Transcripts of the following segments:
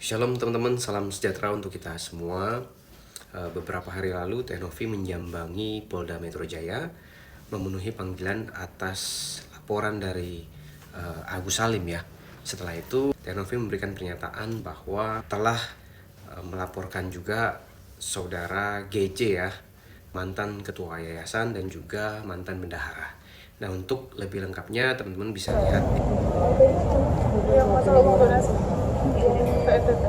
Shalom teman-teman, salam sejahtera untuk kita semua. Beberapa hari lalu Teh Novi menjambangi Polda Metro Jaya memenuhi panggilan atas laporan dari Agus Salim ya. Setelah itu Teh Novi memberikan pernyataan bahwa telah melaporkan juga saudara GJ ya, mantan ketua yayasan dan juga mantan bendahara. Nah, untuk lebih lengkapnya teman-teman bisa lihat yang masalah uang donasi ke NTT.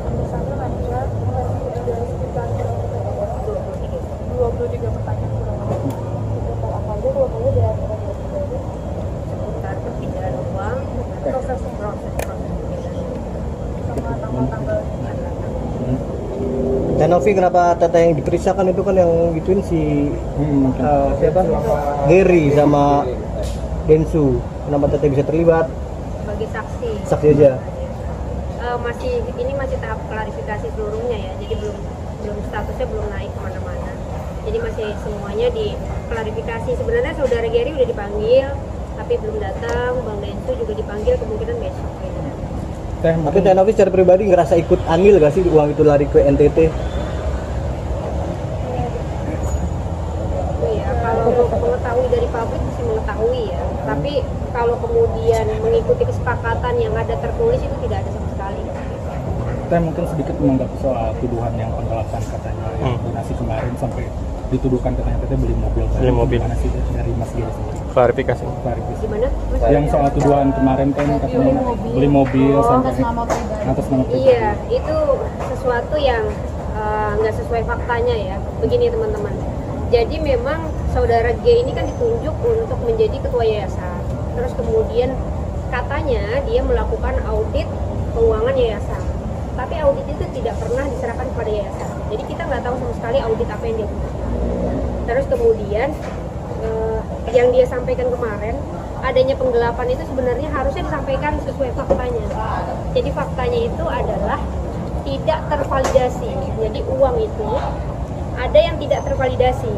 Misalnya lanjut ada sekitar 23 pertanyaan kurang lebih. Apa aja kalau boleh dia seputar perpindahan uang, proses proses sama tanggal-tanggalnya. Dan Novi, kenapa Tata yang diperiksakan itu kan yang gituin si siapa? Gary sama Densu. Kenapa Tata bisa terlibat? sebagai saksi. Saksi aja. Ini masih tahap klarifikasi seluruhnya ya, jadi belum statusnya belum naik kemana-mana. Jadi masih semuanya diklarifikasi. Sebenarnya saudara Gary udah dipanggil, tapi belum datang. Bang Densu juga dipanggil, kemungkinan besok kayaknya. Tapi Teh Novi secara pribadi ngerasa ikut andil gak sih uang itu lari ke NTT? Itu ya, kalau mengetahui dari pabrik masih mengetahui ya. Tapi kalau kemudian mengikuti kesepakatan yang ada tertulis itu tidak ada sama sekali. Saya mungkin sedikit menanggapi soal tuduhan yang penggelapan katanya yang donasi kemarin sampai dituduhkan katanya kita beli mobil. Beli mobil. Gimana sih dari Mas Giri sendiri? Klarifikasi. Klarifikasi. Gimana? Mas? Yang soal tuduhan kemarin kan katanya beli mobil sampai atas nama pribadi. Iya, itu sesuatu yang nggak sesuai faktanya ya. Begini teman-teman. Jadi memang saudara G ini kan ditunjuk untuk menjadi ketua yayasan. Terus kemudian katanya dia melakukan audit keuangan yayasan. Tapi audit itu tidak pernah diserahkan kepada yayasan. Jadi kita nggak tahu sama sekali audit apa yang dia lakukan. Terus kemudian yang dia sampaikan kemarin, adanya penggelapan itu sebenarnya harusnya disampaikan sesuai faktanya. Jadi faktanya itu adalah tidak tervalidasi. Jadi uang itu ada yang tidak tervalidasi.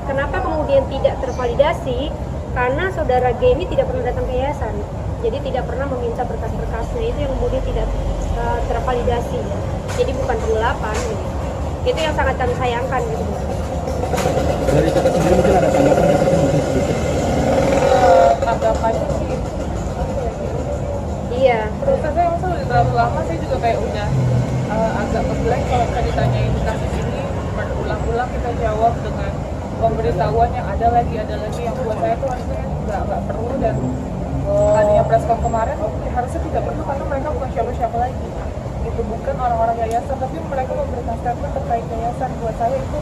Kenapa kemudian tidak tervalidasi? Karena saudara G ini tidak pernah datang ke yayasan. Jadi tidak pernah meminta berkas-berkasnya, itu yang kemudian tidak tervalidasi. Jadi bukan penggelapan. Gitu. Itu yang sangat kami sayangkan. Gitu. Dari kita sendiri mungkin ada tanggapan yang kita mungkin sedikit. Tanggapannya sih Iya. prosesnya yang sudah terlalu lama. Saya juga kayak udah agak ngeblank kalau kita ditanyain kasus ini berulang-ulang kita jawab dengan pemberitahuan yang ada lagi yang buat saya tuh harusnya nggak perlu, dan adanya preskon kemarin harusnya tidak perlu karena mereka bukan siapa-siapa lagi. Itu bukan orang-orang yayasan, tapi mereka memberikan statement terkait yayasan. Buat saya itu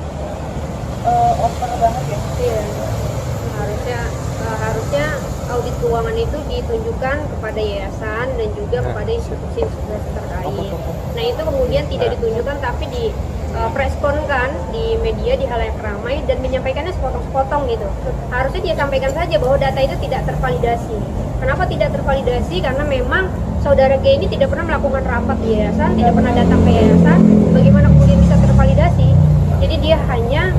over banget ya. Iya. Harusnya audit keuangan itu ditunjukkan kepada yayasan dan juga kepada institusi-institusi terkait. Nah itu kemudian tidak ditunjukkan tapi di preskonkan di media di halayak ramai dan menyampaikannya sepotong-sepotong gitu. Harusnya dia sampaikan saja bahwa data itu tidak tervalidasi. Kenapa tidak tervalidasi? Karena memang saudara G ini tidak pernah melakukan rapat di yayasan, tidak pernah datang ke yayasan. Bagaimana kemudian bisa tervalidasi? Jadi dia hanya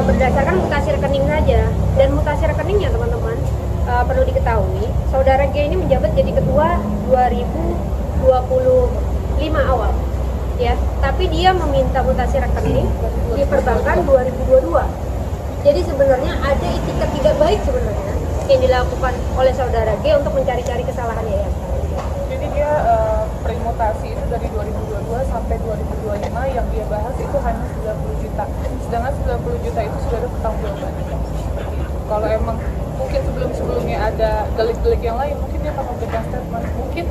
berdasarkan mutasi rekening saja, dan mutasi rekeningnya teman-teman perlu diketahui saudara G ini menjabat jadi ketua 2025 awal ya, tapi dia meminta mutasi rekening di perbankan 2022. Jadi sebenarnya ada etikat tidak baik sebenarnya yang dilakukan oleh saudara G untuk mencari-cari kesalahan yayasan. Jadi dia permutasi itu dari 2022 sampai 2025 yang dia bahas itu hanya 90 juta. Sedangkan 90 juta itu sudah ada pertanggungjawabannya. Kalau emang mungkin sebelum-sebelumnya ada delik-delik yang lain, mungkin dia akan memberikan statement. Mungkin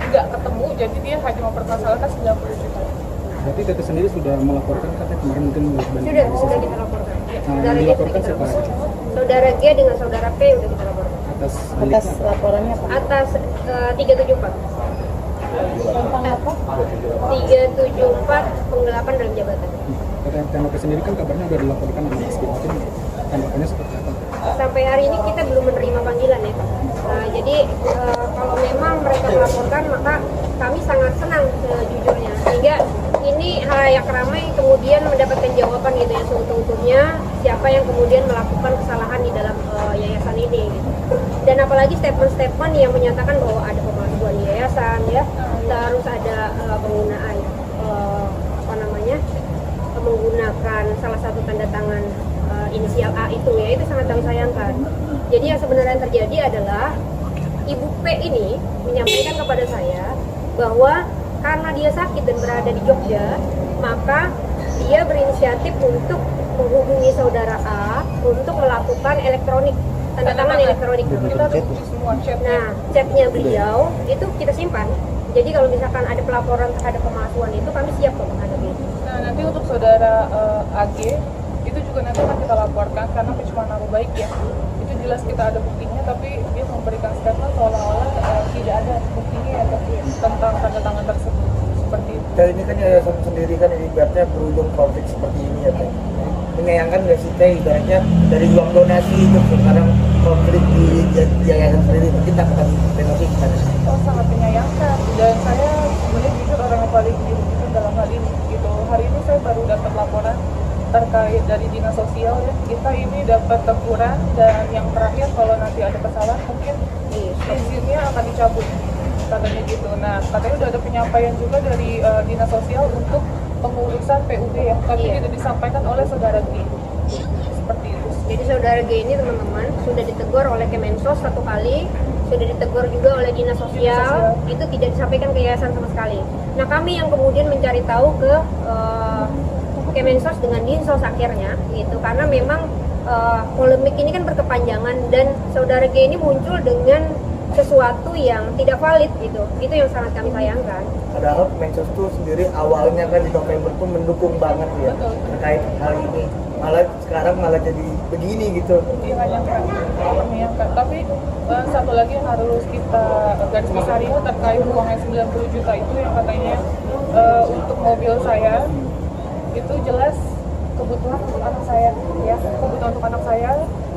nggak ketemu, jadi dia hanya mempermasalahkan 90 juta. Berarti Tete sendiri sudah melaporkan katanya kemarin mungkin Sudah kita laporkan. Yang dilaporkan siapa? Saudara G dengan saudara P udah kita laporkan. Atas laporannya apa? Atas 374. Tentang apa? 374 penggelapan dalam jabatan. Tete Novi sendiri kan kabarnya udah dilaporkan sama Mas Giri. Mungkin tanggapannya seperti apa? Sampai hari ini kita belum menerima panggilan ya. Jadi kalau memang mereka melaporkan maka kami sangat senang sejujurnya, sehingga ini halayak ramai kemudian mendapatkan jawaban gitu ya seutuh-utuhnya siapa yang kemudian melakukan kesalahan di dalam yayasan ini gitu. Dan apalagi statement-statement yang menyatakan bahwa ada pemalsuan yayasan yayasan ya, harus ada penggunaan menggunakan salah satu tanda tangan inisial A itu ya, itu sangat kami sayangkan. Jadi yang sebenarnya terjadi adalah Ibu P ini menyampaikan kepada saya bahwa karena dia sakit dan berada di Jogja, maka dia berinisiatif untuk menghubungi saudara A untuk melakukan elektronik, tanda tangan elektronik. Kita tulis semua chatnya. Nah, chatnya beliau itu kita simpan. Jadi kalau misalkan ada pelaporan terhadap pemalsuan itu, kami siap kok menghadapi itu. Nah, nanti untuk saudara AG itu juga nanti akan kita laporkan karena pencemaran nama baik ya. Itu jelas kita ada buktinya, tapi dia memberikan statement seolah-olah tidak ada buktinya ya tentang tanda tangan tersebut. Seperti itu. Dan ini kan yayasan sendiri kan ibaratnya berujung konflik seperti ini ya Teh. Menyayangkan nggak sih Teh, ibaratnya dari uang donasi itu sekarang konflik di yayasan sendiri, mungkin tak akan penalti gimana sih? Oh, sangat menyayangkan, dan saya sebenarnya jujur orang yang paling dirugikan dalam hal ini gitu. Hari ini saya baru dapat laporan terkait dari dinas sosial ya, kita ini dapat teguran, dan yang terakhir kalau nanti ada kesalahan mungkin izinnya akan dicabut katanya gitu. Nah, katanya udah ada penyampaian juga dari dinas sosial untuk pengurusan PUD ya, tapi tidak disampaikan oleh saudara G. Seperti itu. Jadi saudara G ini teman-teman sudah ditegur oleh Kemensos 1 kali, sudah ditegur juga oleh dinas sosial, itu tidak disampaikan ke yayasan sama sekali. Nah, kami yang kemudian mencari tahu ke Kemensos dengan Dinsos akhirnya gitu, karena memang polemik ini kan berkepanjangan dan saudara G ini muncul dengan sesuatu yang tidak valid gitu. Itu yang sangat kami sayangkan. Padahal Mensos tuh sendiri awalnya kan di November tuh mendukung banget ya terkait hal ini. Malah sekarang malah jadi begini gitu. Iya, menyayangkan. Tapi satu lagi yang harus kita garis bawahi terkait uang yang 90 juta itu yang katanya untuk mobil saya, itu jelas kebutuhan untuk anak saya ya, kebutuhan untuk anak saya.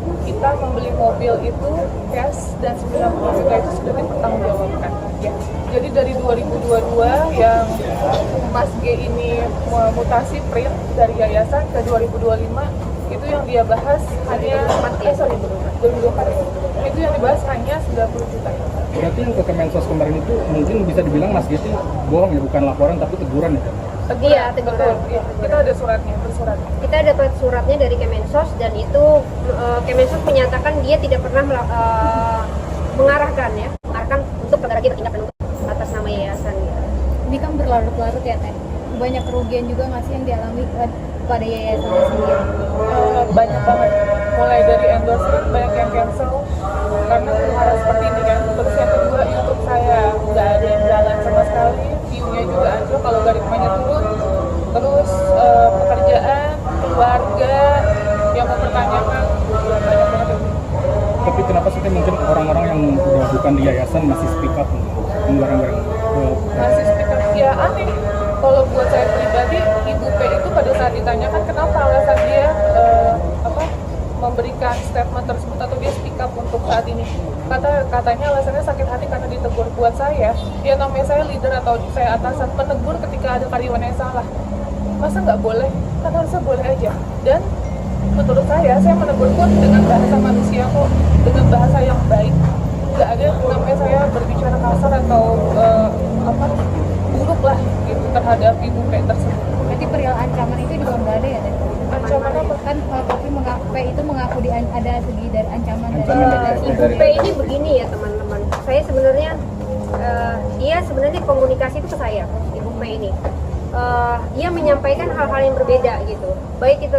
Kita membeli mobil itu cash dan 90 juta itu sudah dipertanggungjawabkan ya. Jadi dari 2022 yang Mas G ini mutasi print dari yayasan ke 2025, itu yang dia bahas hanya 2024 itu yang dibahas hanya 90 juta. Berarti yang ke Kemensos kemarin itu mungkin bisa dibilang Mas Getty bohong ya, bukan laporan tapi teguran ya? Iya, teguran. Betul, iya. Kita ada suratnya, bersurat. Kita dapat suratnya dari Kemensos, dan itu Kemensos menyatakan dia tidak pernah mengarahkan untuk saudara kita tindak lanjut atas nama yayasan. Ini kan berlarut-larut ya Teh. Banyak kerugian juga nggak sih yang dialami pada yayasannya sendiri? Banyak banget, mulai dari endorsement banyak yang cancel karena hal seperti ini kan. Terus yang kedua, YouTube saya nggak ada yang jalan sama sekali, view-nya juga aja kalau algoritmanya turun. Terus pekerjaan, keluarga yang mempertanyakan banyak banget. Tapi kenapa sih mungkin orang-orang yang udah bukan di yayasan masih speak up barang-barang Masih speak up, ya aneh. Kalau buat saya pribadi, Ibu P itu pada saat ditanyakan kenapa alasan dia memberikan statement tersebut atau dia speak up untuk saat ini, katanya alasannya sakit hati karena ditegur. Buat saya, ya namanya saya leader atau saya atasan, menegur ketika ada karyawan yang salah, masa nggak boleh? Kan harusnya boleh aja. Dan menurut saya menegur pun dengan bahasa manusia kok, dengan bahasa yang baik. Nggak ada namanya saya berbicara kasar atau buruk lah gitu terhadap Ibu P tersebut. Berarti perihal ancaman itu juga nggak ada ya Teh? Ancaman apa? Kan Kopi itu mengaku ada segi dari ancaman dari Ibu P ini begini ya teman-teman. Saya sebenarnya dia sebenarnya komunikasi itu ke saya, Ibu P ini. Dia menyampaikan hal-hal yang berbeda gitu, baik itu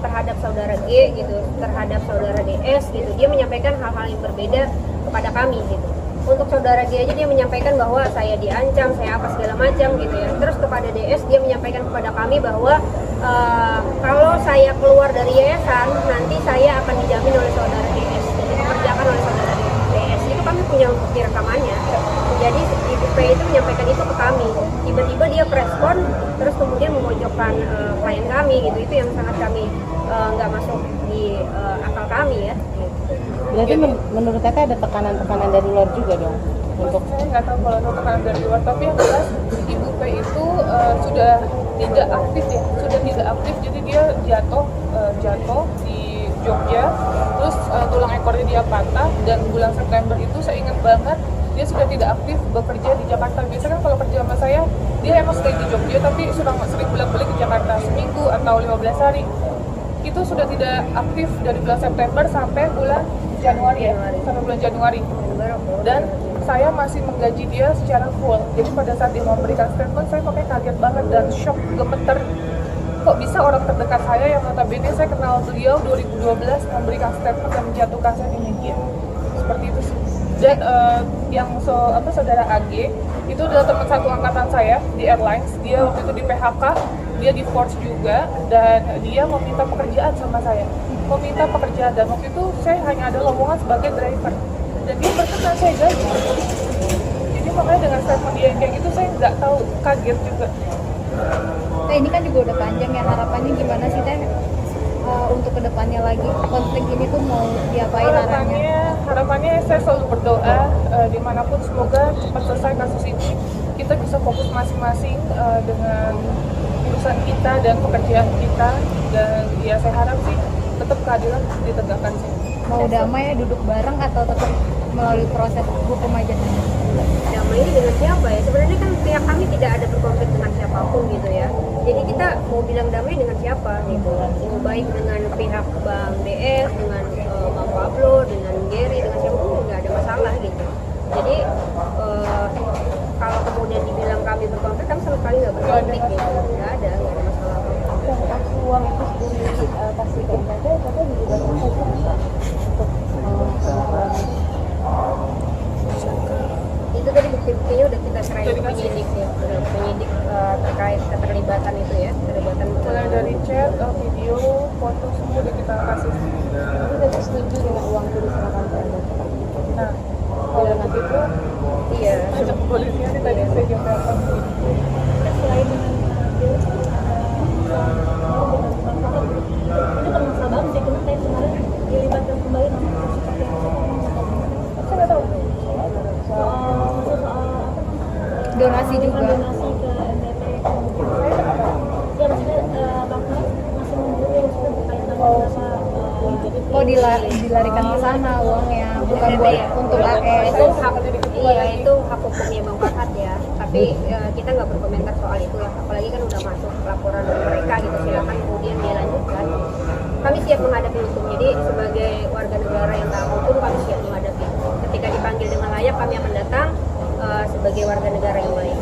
terhadap saudara G gitu, terhadap saudara DS gitu. Dia menyampaikan hal-hal yang berbeda kepada kami gitu. Untuk saudara G aja dia menyampaikan bahwa saya diancam, saya apa segala macam gitu ya. Terus kepada DS dia menyampaikan kepada kami bahwa kalau saya keluar dari yayasan nanti saya akan dijamin oleh saudara DS, jadi dikerjakan oleh saudara DS. Itu kami punya bukti rekamannya. Jadi Ibu P itu menyampaikan itu ke kami. Tiba-tiba dia respon, terus kemudian memojokkan klien kami gitu. Itu yang sangat kami nggak masuk di akal kami ya. Berarti menurut Teteh ada tekanan-tekanan dari luar juga dong? Untuk Saya nggak tahu kalau ada tekanan dari luar, tapi yang jelas Ibu P itu sudah tidak aktif ya, jadi dia jatuh di Jogja, terus tulang ekornya dia patah, dan bulan September itu saya ingat banget dia dia sudah tidak aktif bekerja di Jakarta. Biasanya kan kalau kerja sama saya, dia emang stay di Jogja tapi sudah sering bolak-balik ke Jakarta seminggu atau 15 hari. Itu sudah tidak aktif dari bulan September sampai bulan Januari ya, sampai bulan Januari. Dan saya masih menggaji dia secara full. Jadi pada saat dia memberikan statement, saya pakai kaget banget dan shock, gemeter. Kok bisa orang terdekat saya yang notabene saya kenal beliau 2012 memberikan statement dan menjatuhkan saya di media. Seperti itu sih. Dan saudara AG itu adalah teman satu angkatan saya di airlines. Dia waktu itu di PHK, dia di force juga, dan dia meminta pekerjaan sama saya. Meminta pekerjaan, dan waktu itu saya hanya ada lowongan sebagai driver. Dan dia berkenan saya gaji. Jadi makanya dengan statement dia yang kayak gitu saya nggak tahu, kaget juga. Teh, ini kan juga udah panjang ya, harapannya gimana sih Teh untuk kedepannya lagi konflik ini tuh mau diapain arahnya? Harapannya saya selalu berdoa dimanapun semoga cepat selesai kasus ini. Kita bisa fokus masing-masing dengan urusan kita dan pekerjaan kita, dan ya saya harap sih tetap keadilan ditegakkan sih. Mau damai ya, duduk bareng atau tetap melalui proses hukum aja? Damai ini dengan siapa ya? Sebenarnya kan pihak kami tidak ada berkonflik dengan siapapun gitu ya. Jadi kita mau bilang damai dengan siapa gitu? Mau baik dengan pihak Bang DS, dengan Bang Pablo, dengan Gary, dengan siapapun nggak ada masalah gitu. Jadi kalau kemudian dibilang kami berkonflik, kami sama sekali nggak berkonflik gitu. Nggak ada masalah. Uang itu sebelum kasih ke Teteh juga Itu tadi bukti-buktinya udah kita serahin ke penyidik ya, udah penyidik terkait keterlibatan itu ya, keterlibatan Mulai dari chat, video, foto semua udah kita kasih. Tapi Teteh setuju dengan uang itu diserahkan ke Anda? Nah, kalau nanti itu iya. ajak polisinya nih tadi saya juga telepon. Selain dengan itu kan masalah banget sih, karena saya kemarin dilibatkan kembali sama kasus yang Saya nggak tahu. Donasi juga. donasi ke MDP ya, maksudnya Bang Mas masih membeli yang sudah berkaitan sama Oh, dilarikan ke sana uangnya, bukan buat untuk AS. Itu hak, iya itu hak hukumnya Bang Farhad ya. Tapi kita nggak berkomentar soal itu ya. Apalagi kan udah masuk laporan dari mereka gitu. Silakan kemudian dia lanjutkan. Kami siap menghadapi hukum. Jadi sebagai warga negara yang taat hukum kami siap menghadapi. Ketika dipanggil dengan layak kami akan datang sebagai warga negara yang baik.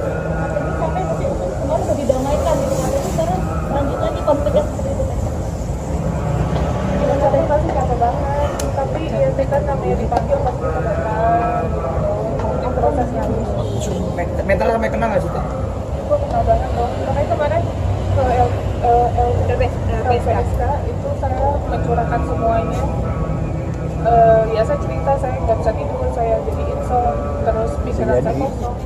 sampai kemarin udah didamaikan gitu, tapi sekarang lanjutannya konfliknya seperti itu. Saya pasti capek banget, tapi ya saya kan namanya dipanggil pasti kita datang. Mungkin prosesnya Mental sampai kena nggak sih Teh? itu kenal banget dong. Makanya kemarin ke LPSK itu saya mencurahkan semuanya. Ya saya cerita saya nggak bisa tidur, saya jadi insomnia, terus pikiran saya kosong.